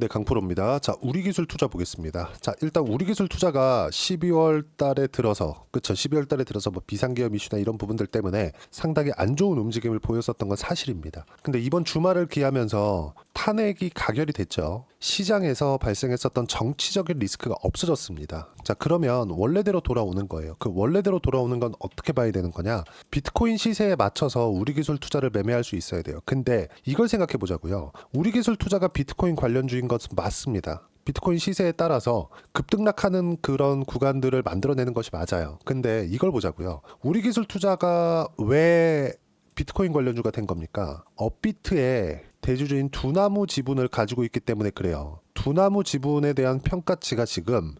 네, 강프로입니다. 자, 우리기술 투자 보겠습니다. 자, 일단 우리기술 투자가 12월 달에 들어서, 그쵸? 12월 달에 들어서 뭐 비상계엄 이슈나 이런 부분들 때문에 상당히 안 좋은 움직임을 보였었던 건 사실입니다. 근데 이번 주말을 기하면서 탄핵이 가결이 됐죠. 시장에서 발생했었던 정치적인 리스크가 없어졌습니다. 자, 그러면 원래대로 돌아오는 거예요. 그 원래대로 돌아오는 건 어떻게 봐야 되는 거냐? 비트코인 시세에 맞춰서 우리기술 투자를 매매할 수 있어야 돼요. 근데 이걸 생각해 보자고요. 우리기술 투자가 비트코인 관련주인 것은 맞습니다. 비트코인 시세에 따라서 급등락하는 그런 구간들을 만들어내는 것이 맞아요. 근데 이걸 보자고요. 우리기술 투자가 왜 비트코인 관련주가 된 겁니까? 업비트의 대주주인 두나무 지분을 가지고 있기 때문에 그래요. 두나무 지분에 대한 평가치가 지금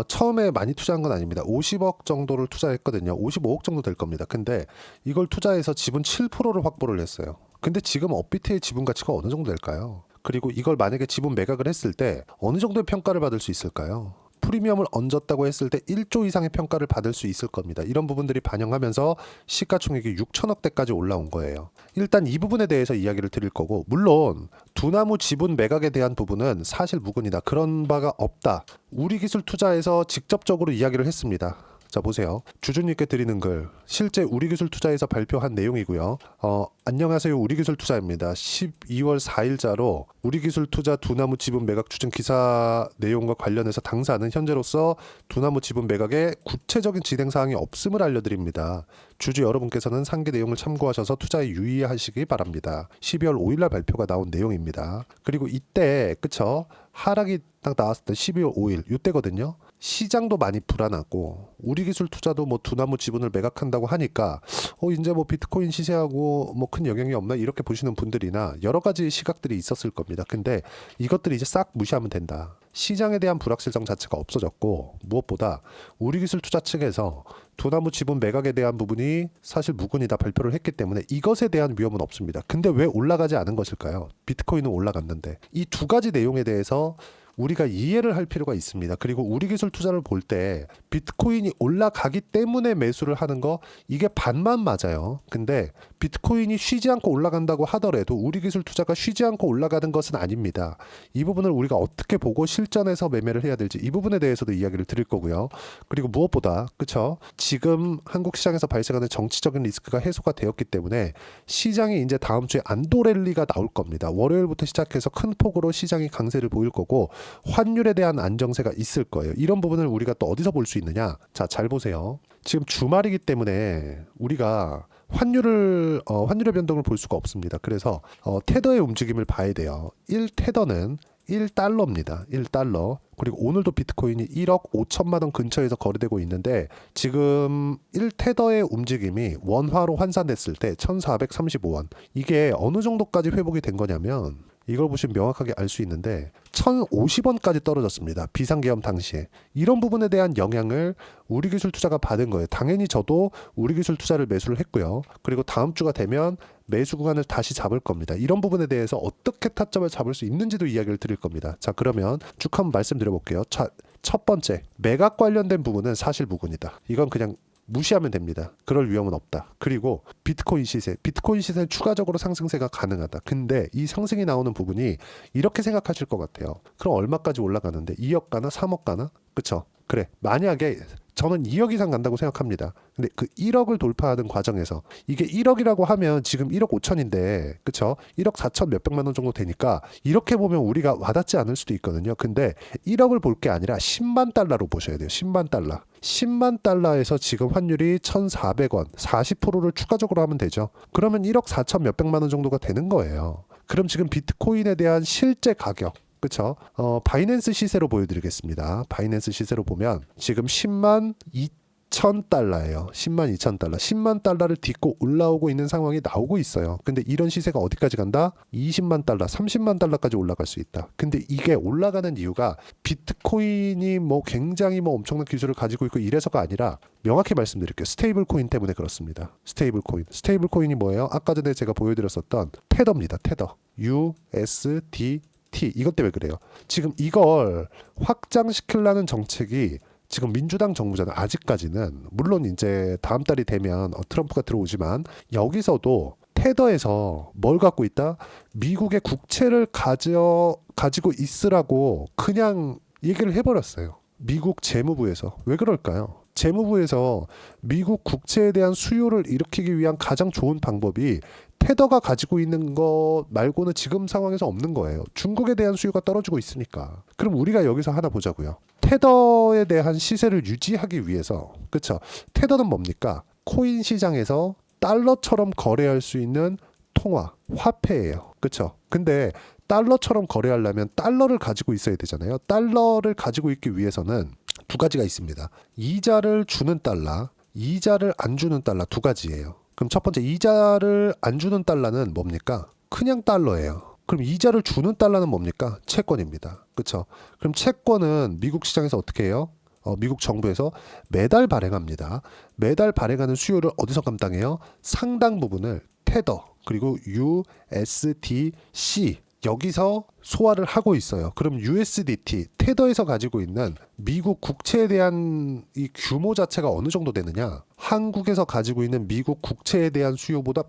처음에 많이 투자한 건 아닙니다. 50억 정도를 투자했거든요. 55억 정도 될 겁니다. 근데 이걸 투자해서 지분 7%를 확보를 했어요. 근데 지금 업비트의 지분 가치가 어느 정도 될까요? 그리고 이걸 만약에 지분 매각을 했을 때 어느 정도의 평가를 받을 수 있을까요? 프리미엄을 얹었다고 했을 때 1조 이상의 평가를 받을 수 있을 겁니다. 이런 부분들이 반영하면서 시가총액이 6천억대까지 올라온 거예요. 일단 이 부분에 대해서 이야기를 드릴 거고, 물론 두나무 지분 매각에 대한 부분은 사실 무근이다. 그런 바가 없다. 우리기술 투자에서 직접적으로 이야기를 했습니다. 자, 보세요. 주주님께 드리는 글, 실제 우리기술 투자에서 발표한 내용이고요. 안녕하세요, 우리기술 투자입니다. 12월 4일자로 우리기술 투자 두나무 지분 매각 추진 기사 내용과 관련해서 당사는 현재로서 두나무 지분 매각에 구체적인 진행 사항이 없음을 알려드립니다. 주주 여러분께서는 상기 내용을 참고하셔서 투자에 유의하시기 바랍니다. 12월 5일날 발표가 나온 내용입니다. 그리고 이때 그쵸? 하락이 딱 나왔을 때 12월 5일 이때거든요. 시장도 많이 불안하고 우리기술 투자도 뭐 두나무 지분을 매각한다고 하니까 이제 뭐 비트코인 시세하고 뭐 큰 영향이 없나 이렇게 보시는 분들이나 여러 가지 시각들이 있었을 겁니다. 근데 이것들이 이제 싹 무시하면 된다. 시장에 대한 불확실성 자체가 없어졌고, 무엇보다 우리기술 투자 측에서 두나무 지분 매각에 대한 부분이 사실 무근이다 발표를 했기 때문에 이것에 대한 위험은 없습니다. 근데 왜 올라가지 않은 것일까요? 비트코인은 올라갔는데. 이 두 가지 내용에 대해서 우리가 이해를 할 필요가 있습니다. 그리고 우리기술 투자를 볼 때 비트코인이 올라가기 때문에 매수를 하는 거, 이게 반만 맞아요. 근데 비트코인이 쉬지 않고 올라간다고 하더라도 우리기술 투자가 쉬지 않고 올라가는 것은 아닙니다. 이 부분을 우리가 어떻게 보고 실전에서 매매를 해야 될지, 이 부분에 대해서도 이야기를 드릴 거고요. 그리고 무엇보다 그쵸? 지금 한국 시장에서 발생하는 정치적인 리스크가 해소가 되었기 때문에 시장이 이제 다음 주에 안도 랠리가 나올 겁니다. 월요일부터 시작해서 큰 폭으로 시장이 강세를 보일 거고, 환율에 대한 안정세가 있을 거예요. 이런 부분을 우리가 또 어디서 볼 수 있느냐? 자, 잘 보세요. 지금 주말이기 때문에 우리가 환율의 변동을 볼 수가 없습니다. 그래서 테더의 움직임을 봐야 돼요. 1테더는 1달러입니다. 1달러. 그리고 오늘도 비트코인이 1억 5천만 원 근처에서 거래되고 있는데, 지금 1테더의 움직임이 원화로 환산됐을 때 1435원. 이게 어느 정도까지 회복이 된 거냐면, 이걸 보시면 명확하게 알 수 있는데 1,050원까지 떨어졌습니다. 비상계엄 당시에. 이런 부분에 대한 영향을 우리기술 투자가 받은 거예요. 당연히 저도 우리기술 투자를 매수를 했고요. 그리고 다음 주가 되면 매수 구간을 다시 잡을 겁니다. 이런 부분에 대해서 어떻게 타점을 잡을 수 있는지도 이야기를 드릴 겁니다. 자, 그러면 쭉 한번 말씀드려 볼게요. 자, 첫 번째, 매각 관련된 부분은 사실 무근이다. 이건 그냥 무시하면 됩니다. 그럴 위험은 없다. 그리고 비트코인 시세는 추가적으로 상승세가 가능하다. 근데 이 상승이 나오는 부분이 이렇게 생각하실 것 같아요. 그럼 얼마까지 올라가는데? 2억 가나? 3억 가나? 그쵸? 그래, 만약에 저는 2억 이상 간다고 생각합니다. 근데 그 1억을 돌파하는 과정에서, 이게 1억이라고 하면 지금 1억 5천인데 그쵸? 1억 4천 몇백만 원 정도 되니까 이렇게 보면 우리가 와닿지 않을 수도 있거든요. 근데 1억을 볼 게 아니라 10만 달러로 보셔야 돼요. 10만 달러. 10만 달러에서 지금 환율이 1,400원, 40%를 추가적으로 하면 되죠. 그러면 1억 4천 몇백만 원 정도가 되는 거예요. 그럼 지금 비트코인에 대한 실제 가격, 그쵸? 바이낸스 시세로 보여드리겠습니다. 바이낸스 시세로 보면 지금 10만 2천 달러예요. 10만 2천 달러. 10만 달러를 딛고 올라오고 있는 상황이 나오고 있어요. 근데 이런 시세가 어디까지 간다? 20만 달러, 30만 달러까지 올라갈 수 있다. 근데 이게 올라가는 이유가 비트코인이 뭐 굉장히 뭐 엄청난 기술을 가지고 있고 이래서가 아니라, 명확히 말씀드릴게요. 스테이블 코인 때문에 그렇습니다. 스테이블 코인이 뭐예요? 아까 전에 제가 보여드렸었던 테더입니다. 테더. USD 이것 때문에 그래요. 지금 이걸 확장시키려는 정책이 지금 민주당 정부잖아요. 아직까지는. 물론 이제 다음 달이 되면 트럼프가 들어오지만, 여기서도 테더에서 뭘 갖고 있다? 미국의 국채를 가지고 있으라고 그냥 얘기를 해버렸어요. 미국 재무부에서. 왜 그럴까요? 재무부에서 미국 국채에 대한 수요를 일으키기 위한 가장 좋은 방법이 테더가 가지고 있는 것 말고는 지금 상황에서 없는 거예요. 중국에 대한 수요가 떨어지고 있으니까. 그럼 우리가 여기서 하나 보자고요. 테더에 대한 시세를 유지하기 위해서, 그쵸? 테더는 뭡니까? 코인 시장에서 달러처럼 거래할 수 있는 통화, 화폐예요. 그쵸? 근데 달러처럼 거래하려면 달러를 가지고 있어야 되잖아요. 달러를 가지고 있기 위해서는 두 가지가 있습니다. 이자를 주는 달러, 이자를 안 주는 달러 두 가지예요. 그럼 첫 번째 이자를 안 주는 달러는 뭡니까? 그냥 달러예요. 그럼 이자를 주는 달러는 뭡니까? 채권입니다. 그렇죠? 그럼 채권은 미국 시장에서 어떻게 해요? 미국 정부에서 매달 발행합니다. 매달 발행하는 수요를 어디서 감당해요? 상당 부분을 테더 그리고 USDC 여기서 소화를 하고 있어요. 그럼 USDT, 테더에서 가지고 있는 미국 국채에 대한 이 규모 자체가 어느 정도 되느냐? 한국에서 가지고 있는 미국 국채에 대한 수요보다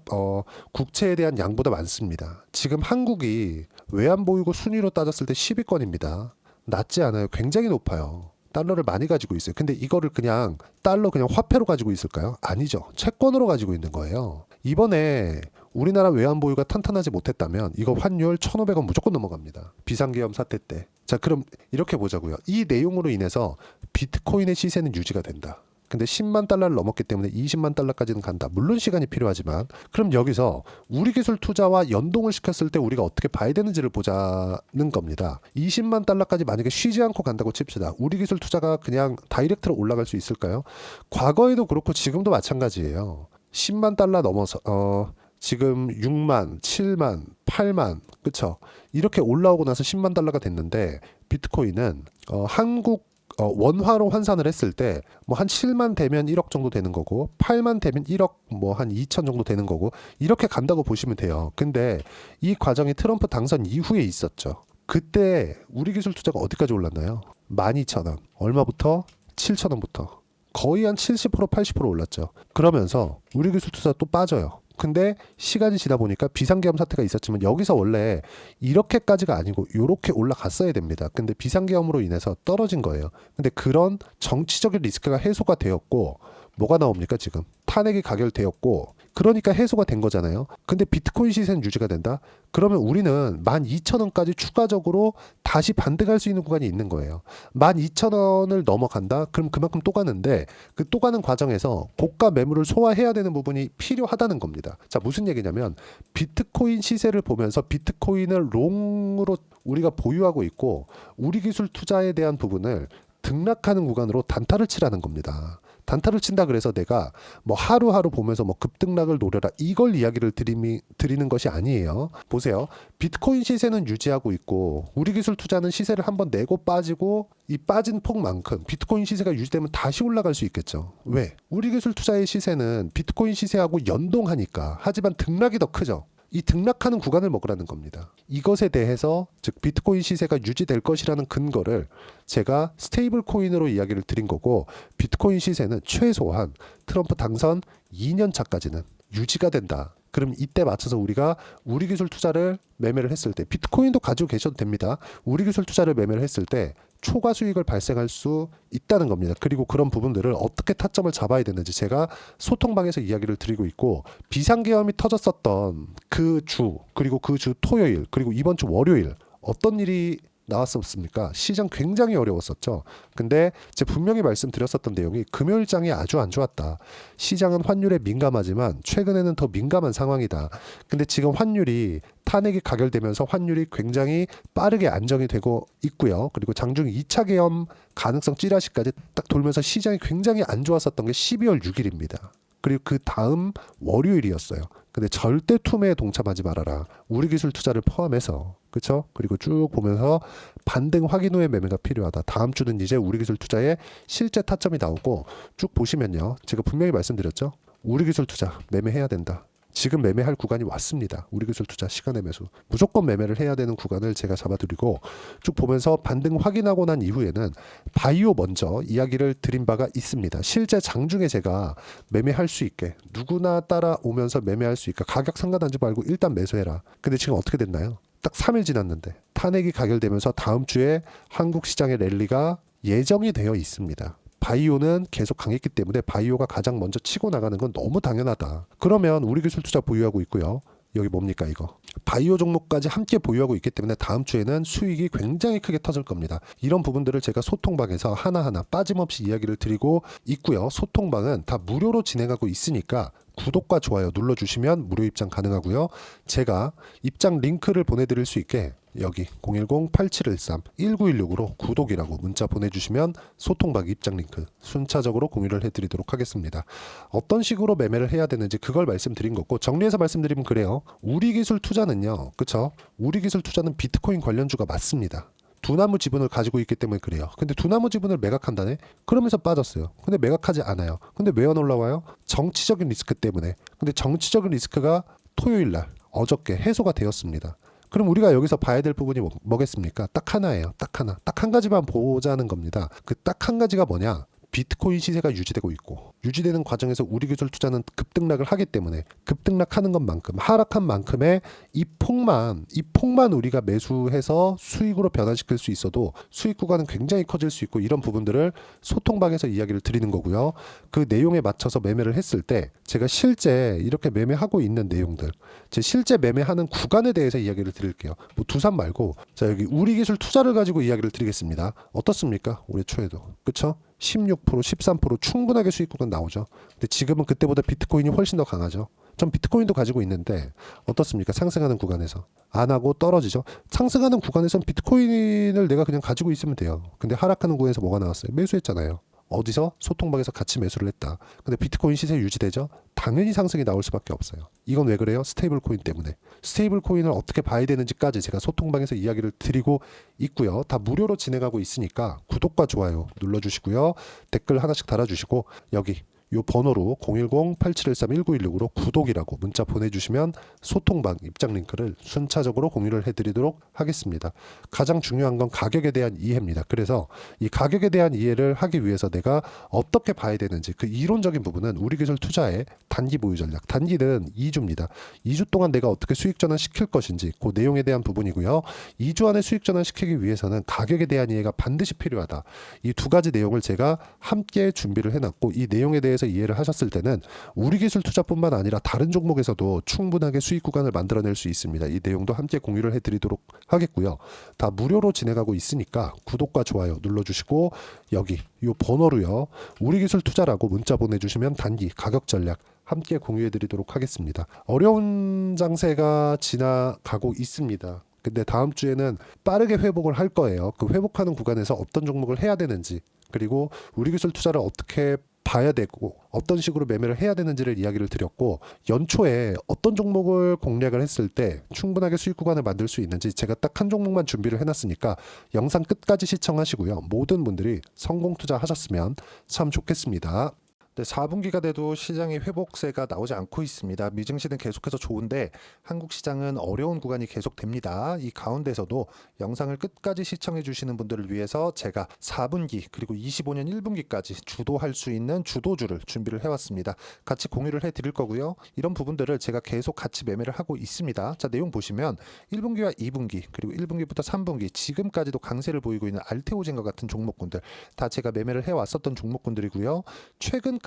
국채에 대한 양보다 많습니다. 지금 한국이 외환보유고 순위로 따졌을 때 10위권입니다. 낮지 않아요. 굉장히 높아요. 달러를 많이 가지고 있어요. 근데 이거를 그냥 달러 그냥 화폐로 가지고 있을까요? 아니죠. 채권으로 가지고 있는 거예요. 이번에 우리나라 외환 보유가 탄탄하지 못했다면 이거 환율 1,500원 무조건 넘어갑니다. 비상계엄 사태 때. 자, 그럼 이렇게 보자고요. 이 내용으로 인해서 비트코인의 시세는 유지가 된다. 근데 10만 달러를 넘었기 때문에 20만 달러까지는 간다. 물론 시간이 필요하지만 그럼 여기서 우리 기술 투자와 연동을 시켰을 때 우리가 어떻게 봐야 되는지를 보자는 겁니다. 20만 달러까지 만약에 쉬지 않고 간다고 칩시다. 우리 기술 투자가 그냥 다이렉트로 올라갈 수 있을까요? 과거에도 그렇고 지금도 마찬가지예요. 10만 달러 넘어서 지금 6만, 7만, 8만, 그쵸? 이렇게 올라오고 나서 10만 달러가 됐는데 비트코인은 한국 원화로 환산을 했을 때 뭐 한 7만 되면 1억 정도 되는 거고 8만 되면 1억 뭐 한 2천 정도 되는 거고 이렇게 간다고 보시면 돼요. 근데 이 과정이 트럼프 당선 이후에 있었죠. 그때 우리 기술 투자가 어디까지 올랐나요? 12,000원. 얼마부터? 7,000원부터. 거의 한 70% 80% 올랐죠. 그러면서 우리 기술 투자 또 빠져요. 근데 시간이 지나 보니까 비상계엄 사태가 있었지만 여기서 원래 이렇게까지가 아니고 이렇게 올라갔어야 됩니다. 근데 비상계엄으로 인해서 떨어진 거예요. 근데 그런 정치적인 리스크가 해소가 되었고 뭐가 나옵니까 지금? 탄핵이 가결되었고 그러니까 해소가 된 거잖아요. 근데 비트코인 시세는 유지가 된다? 그러면 우리는 12,000원까지 추가적으로 다시 반등할 수 있는 구간이 있는 거예요. 12,000원을 넘어간다? 그럼 그만큼 또 가는데 그 또 가는 과정에서 고가 매물을 소화해야 되는 부분이 필요하다는 겁니다. 자, 무슨 얘기냐면 비트코인 시세를 보면서 비트코인을 롱으로 우리가 보유하고 있고 우리 기술 투자에 대한 부분을 등락하는 구간으로 단타를 치라는 겁니다. 단타를 친다 그래서 내가 뭐 하루하루 보면서 뭐 급등락을 노려라 이걸 이야기를 드리는 것이 아니에요. 보세요. 비트코인 시세는 유지하고 있고 우리 기술 투자는 시세를 한번 내고 빠지고 이 빠진 폭만큼 비트코인 시세가 유지되면 다시 올라갈 수 있겠죠. 왜? 우리 기술 투자의 시세는 비트코인 시세하고 연동하니까. 하지만 등락이 더 크죠. 이 등락하는 구간을 먹으라는 겁니다. 이것에 대해서 즉 비트코인 시세가 유지될 것이라는 근거를 제가 스테이블 코인으로 이야기를 드린 거고 비트코인 시세는 최소한 트럼프 당선 2년 차까지는 유지가 된다. 그럼 이때 맞춰서 우리가 우리 기술 투자를 매매를 했을 때 비트코인도 가지고 계셔도 됩니다. 우리 기술 투자를 매매를 했을 때 초과 수익을 발생할 수 있다는 겁니다. 그리고 그런 부분들을 어떻게 타점을 잡아야 되는지 제가 소통방에서 이야기를 드리고 있고 비상계엄이 터졌었던 그 주 그리고 그 주 토요일 그리고 이번 주 월요일 어떤 일이 나왔었습니까? 시장 굉장히 어려웠었죠. 근데 제가 분명히 말씀드렸었던 내용이 금요일장이 아주 안 좋았다. 시장은 환율에 민감하지만 최근에는 더 민감한 상황이다. 근데 지금 환율이 탄핵이 가결되면서 환율이 굉장히 빠르게 안정이 되고 있고요. 그리고 장중 2차 계엄 가능성 찌라시까지 딱 돌면서 시장이 굉장히 안 좋았었던 게 12월 6일입니다. 그리고 그 다음 월요일이었어요. 근데 절대 투매에 동참하지 말아라. 우리 기술 투자를 포함해서. 그렇죠? 그리고 쭉 보면서 반등 확인 후에 매매가 필요하다. 다음 주는 이제 우리 기술 투자의 실제 타점이 나오고 쭉 보시면요. 제가 분명히 말씀드렸죠. 우리 기술 투자 매매해야 된다. 지금 매매할 구간이 왔습니다. 우리기술 투자 시간의 매수. 무조건 매매를 해야 되는 구간을 제가 잡아드리고 쭉 보면서 반등 확인하고 난 이후에는 바이오 먼저 이야기를 드린 바가 있습니다. 실제 장중에 제가 매매할 수 있게 누구나 따라오면서 매매할 수 있게 가격 상관하지 말고 일단 매수해라. 근데 지금 어떻게 됐나요? 딱 3일 지났는데 탄핵이 가결되면서 다음 주에 한국 시장의 랠리가 예정이 되어 있습니다. 바이오는 계속 강했기 때문에 바이오가 가장 먼저 치고 나가는 건 너무 당연하다. 그러면 우리기술투자 보유하고 있고요. 여기 뭡니까 이거? 바이오 종목까지 함께 보유하고 있기 때문에 다음 주에는 수익이 굉장히 크게 터질 겁니다. 이런 부분들을 제가 소통방에서 하나하나 빠짐없이 이야기를 드리고 있고요. 소통방은 다 무료로 진행하고 있으니까 구독과 좋아요 눌러주시면 무료 입장 가능하고요. 제가 입장 링크를 보내드릴 수 있게 여기 010-8713-1916으로 구독이라고 문자 보내주시면 소통방 입장 링크 순차적으로 공유를 해드리도록 하겠습니다. 어떤 식으로 매매를 해야 되는지 그걸 말씀드린 거고, 정리해서 말씀드리면 그래요. 우리기술 투자는요, 그쵸? 우리기술 투자는 비트코인 관련주가 맞습니다. 두나무 지분을 가지고 있기 때문에 그래요. 근데 두나무 지분을 매각한다네? 그러면서 빠졌어요. 근데 매각하지 않아요. 근데 왜 안 올라와요? 정치적인 리스크 때문에. 근데 정치적인 리스크가 토요일날 어저께 해소가 되었습니다. 그럼 우리가 여기서 봐야 될 부분이 뭐겠습니까? 딱 하나예요. 딱 하나. 딱 한 가지만 보자는 겁니다. 그 딱 한 가지가 뭐냐? 비트코인 시세가 유지되고 있고, 유지되는 과정에서 우리기술 투자는 급등락을 하기 때문에 급등락하는 것만큼, 하락한 만큼의 이 폭만 우리가 매수해서 수익으로 변환시킬 수 있어도 수익 구간은 굉장히 커질 수 있고, 이런 부분들을 소통방에서 이야기를 드리는 거고요. 그 내용에 맞춰서 매매를 했을 때 제가 실제 이렇게 매매하고 있는 내용들, 제 실제 매매하는 구간에 대해서 이야기를 드릴게요. 뭐 두산 말고, 자 여기 우리기술 투자를 가지고 이야기를 드리겠습니다. 어떻습니까? 올해 초에도 그쵸? 16%, 13% 충분하게 수익 구간 나오죠. 근데 지금은 그때보다 비트코인이 훨씬 더 강하죠. 전 비트코인도 가지고 있는데 어떻습니까? 상승하는 구간에서 안 하고 떨어지죠. 상승하는 구간에선 비트코인을 내가 그냥 가지고 있으면 돼요. 근데 하락하는 구간에서 뭐가 나왔어요? 매수했잖아요. 어디서? 소통방에서 같이 매수를 했다. 근데 비트코인 시세 유지되죠? 당연히 상승이 나올 수밖에 없어요. 이건 왜 그래요? 스테이블 코인 때문에. 스테이블 코인을 어떻게 봐야 되는지까지 제가 소통방에서 이야기를 드리고 있고요. 다 무료로 진행하고 있으니까 구독과 좋아요 눌러주시고요. 댓글 하나씩 달아주시고 여기 요 번호로 010-8713-1916으로 구독이라고 문자 보내주시면 소통방 입장 링크를 순차적으로 공유를 해드리도록 하겠습니다. 가장 중요한 건 가격에 대한 이해입니다. 그래서 이 가격에 대한 이해를 하기 위해서 내가 어떻게 봐야 되는지 그 이론적인 부분은 우리기술 투자의 단기 보유 전략, 단기는 2주입니다. 2주 동안 내가 어떻게 수익 전환 시킬 것인지 그 내용에 대한 부분이고요. 2주 안에 수익 전환 시키기 위해서는 가격에 대한 이해가 반드시 필요하다. 이 두 가지 내용을 제가 함께 준비를 해놨고, 이 내용에 대해서 이해를 하셨을 때는 우리기술 투자뿐만 아니라 다른 종목에서도 충분하게 수익 구간을 만들어낼 수 있습니다. 이 내용도 함께 공유를 해드리도록 하겠고요. 다 무료로 진행하고 있으니까 구독과 좋아요 눌러주시고 여기 이 번호로요, 우리기술 투자라고 문자 보내주시면 단기 가격 전략 함께 공유해드리도록 하겠습니다. 어려운 장세가 지나가고 있습니다. 근데 다음 주에는 빠르게 회복을 할 거예요. 그 회복하는 구간에서 어떤 종목을 해야 되는지, 그리고 우리기술 투자를 어떻게 봐야 되고 어떤 식으로 매매를 해야 되는지를 이야기를 드렸고, 연초에 어떤 종목을 공략을 했을 때 충분하게 수익 구간을 만들 수 있는지 제가 딱 한 종목만 준비를 해놨으니까 영상 끝까지 시청하시고요. 모든 분들이 성공 투자하셨으면 참 좋겠습니다. 네, 4분기가 돼도 시장의 회복세가 나오지 않고 있습니다. 미증시는 계속해서 좋은데 한국 시장은 어려운 구간이 계속됩니다. 이 가운데서도 영상을 끝까지 시청해 주시는 분들을 위해서 제가 4분기 그리고 25년 1분기까지 주도할 수 있는 주도주를 준비를 해왔습니다. 같이 공유를 해드릴 거고요. 이런 부분들을 제가 계속 같이 매매를 하고 있습니다. 자, 내용 보시면 1분기와 2분기 그리고 1분기부터 3분기 지금까지도 강세를 보이고 있는 알테오젠과 같은 종목군들 다 제가 매매를 해왔었던 종목군들이고요. 최근까지도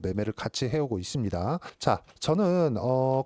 매매를 같이 해오고 있습니다. 자, 저는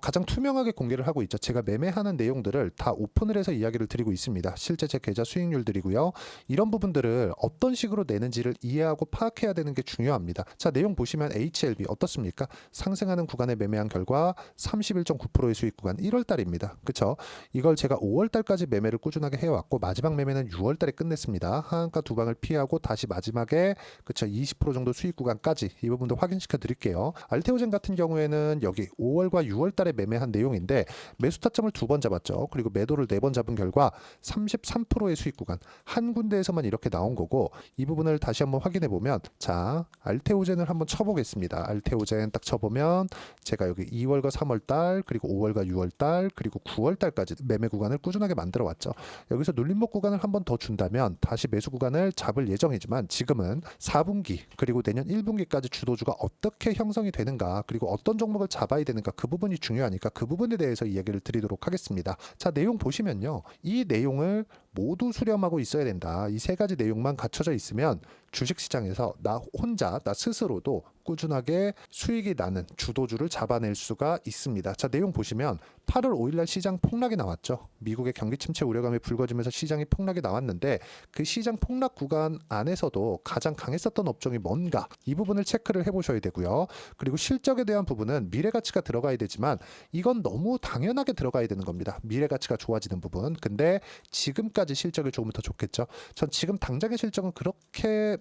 가장 투명하게 공개를 하고 있죠. 제가 매매하는 내용들을 다 오픈을 해서 이야기를 드리고 있습니다. 실제 제 계좌 수익률들이고요. 이런 부분들을 어떤 식으로 내는지를 이해하고 파악해야 되는 게 중요합니다. 자, 내용 보시면 HLB 어떻습니까? 상승하는 구간에 매매한 결과 31.9%의 수익 구간 1월 달입니다. 그쵸? 이걸 제가 5월 달까지 매매를 꾸준하게 해왔고 마지막 매매는 6월 달에 끝냈습니다. 하한가 두 방을 피하고 다시 마지막에 그쵸? 20% 정도 수익 구간까지 이 부분 부분도 확인시켜 드릴게요. 알테오젠 같은 경우에는 여기 5월과 6월 달에 매매한 내용인데 매수 타점을 2번 잡았죠. 그리고 매도를 4번 잡은 결과 33%의 수익 구간 한 군데에서만 이렇게 나온 거고, 이 부분을 다시 한번 확인해 보면, 자, 알테오젠을 한번 쳐보겠습니다. 알테오젠 딱 쳐보면 제가 여기 2월과 3월 달, 그리고 5월과 6월 달, 그리고 9월 달까지 매매 구간을 꾸준하게 만들어 왔죠. 여기서 눌림목 구간을 한 번 더 준다면 다시 매수 구간을 잡을 예정이지만, 지금은 4분기 그리고 내년 1분기까지 주도주가 어떻게 형성이 되는가, 그리고 어떤 종목을 잡아야 되는가, 그 부분이 중요하니까 그 부분에 대해서 이야기를 드리도록 하겠습니다. 자, 내용 보시면요, 이 내용을 모두 수렴하고 있어야 된다. 이 3가지 내용만 갖춰져 있으면 주식시장에서 나 혼자, 나 스스로도 꾸준하게 수익이 나는 주도주를 잡아낼 수가 있습니다. 자, 내용 보시면 8월 5일날 시장 폭락이 나왔죠. 미국의 경기 침체 우려감이 불거지면서 시장이 폭락이 나왔는데, 그 시장 폭락 구간 안에서도 가장 강했었던 업종이 뭔가, 이 부분을 체크를 해보셔야 되고요. 그리고 실적에 대한 부분은 미래가치가 들어가야 되지만 이건 너무 당연하게 들어가야 되는 겁니다. 미래가치가 좋아지는 부분. 근데 지금까지 실적이 조금 더 좋겠죠. 전 지금 당장의 실적은 그렇게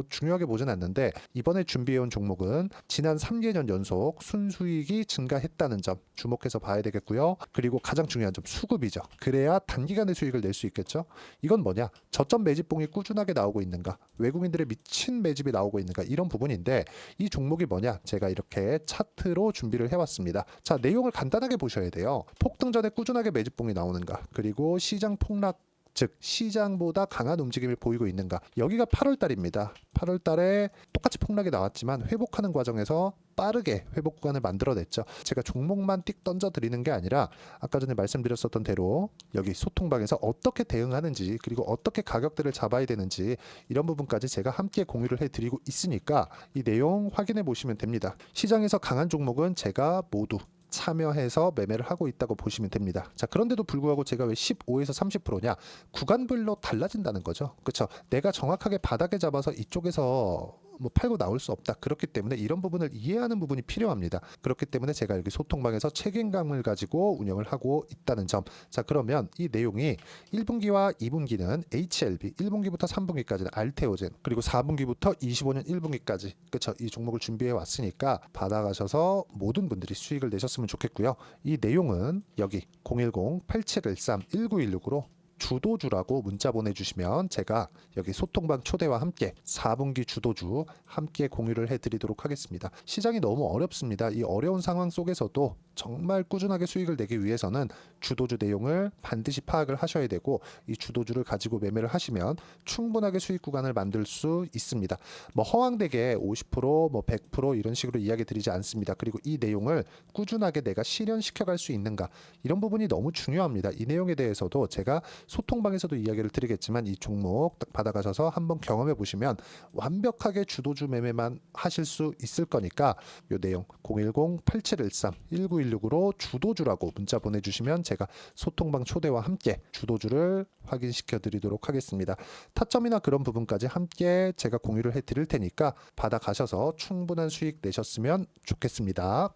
중요하게 보진 않는데, 이번에 준비해온 종목은 지난 3개년 연속 순수익이 증가했다는 점 주목해서 봐야 되겠고요. 그리고 가장 중요한 점, 수급이죠. 그래야 단기간에 수익을 낼 수 있겠죠. 이건 뭐냐? 저점 매집봉이 꾸준하게 나오고 있는가, 외국인들의 미친 매집이 나오고 있는가, 이런 부분인데, 이 종목이 뭐냐? 제가 이렇게 차트로 준비를 해왔습니다. 자, 내용을 간단하게 보셔야 돼요. 폭등 전에 꾸준하게 매집봉이 나오는가, 그리고 시장 폭락, 즉 시장보다 강한 움직임을 보이고 있는가. 여기가 8월 달입니다. 8월 달에 똑같이 폭락이 나왔지만 회복하는 과정에서 빠르게 회복 구간을 만들어냈죠. 제가 종목만 띡 던져 드리는 게 아니라 아까 전에 말씀드렸었던 대로 여기 소통방에서 어떻게 대응하는지, 그리고 어떻게 가격대를 잡아야 되는지, 이런 부분까지 제가 함께 공유를 해드리고 있으니까 이 내용 확인해 보시면 됩니다. 시장에서 강한 종목은 제가 모두 참여해서 매매를 하고 있다고 보시면 됩니다. 자, 그런데도 불구하고 제가 왜 15에서 30%냐? 구간별로 달라진다는 거죠. 그렇죠? 내가 정확하게 바닥에 잡아서 이쪽에서 팔고 나올 수 없다. 그렇기 때문에 이런 부분을 이해하는 부분이 필요합니다. 그렇기 때문에 제가 여기 소통방에서 책임감을 가지고 운영을 하고 있다는 점. 자, 그러면 이 내용이 1분기와 2분기는 HLB, 1분기부터 3분기까지는 알테오젠, 그리고 4분기부터 25년 1분기까지, 그렇죠? 이 종목을 준비해 왔으니까 받아가셔서 모든 분들이 수익을 내셨으면 좋겠고요. 이 내용은 여기 010-8713-1916으로 주도주라고 문자 보내주시면 제가 여기 소통방 초대와 함께 4분기 주도주 함께 공유를 해드리도록 하겠습니다. 시장이 너무 어렵습니다. 이 어려운 상황 속에서도 정말 꾸준하게 수익을 내기 위해서는 주도주 내용을 반드시 파악을 하셔야 되고, 이 주도주를 가지고 매매를 하시면 충분하게 수익 구간을 만들 수 있습니다. 허황되게 50%, 100% 이런 식으로 이야기 드리지 않습니다. 그리고 이 내용을 꾸준하게 내가 실현시켜 갈 수 있는가, 이런 부분이 너무 중요합니다. 이 내용에 대해서도 제가 소통방에서도 이야기를 드리겠지만, 이 종목 딱 받아가셔서 한번 경험해 보시면 완벽하게 주도주 매매만 하실 수 있을 거니까, 이 내용 010-8713-1916으로 주도주라고 문자 보내주시면 제가 소통방 초대와 함께 주도주를 확인시켜 드리도록 하겠습니다. 타점이나 그런 부분까지 함께 제가 공유를 해 드릴 테니까 받아가셔서 충분한 수익 내셨으면 좋겠습니다.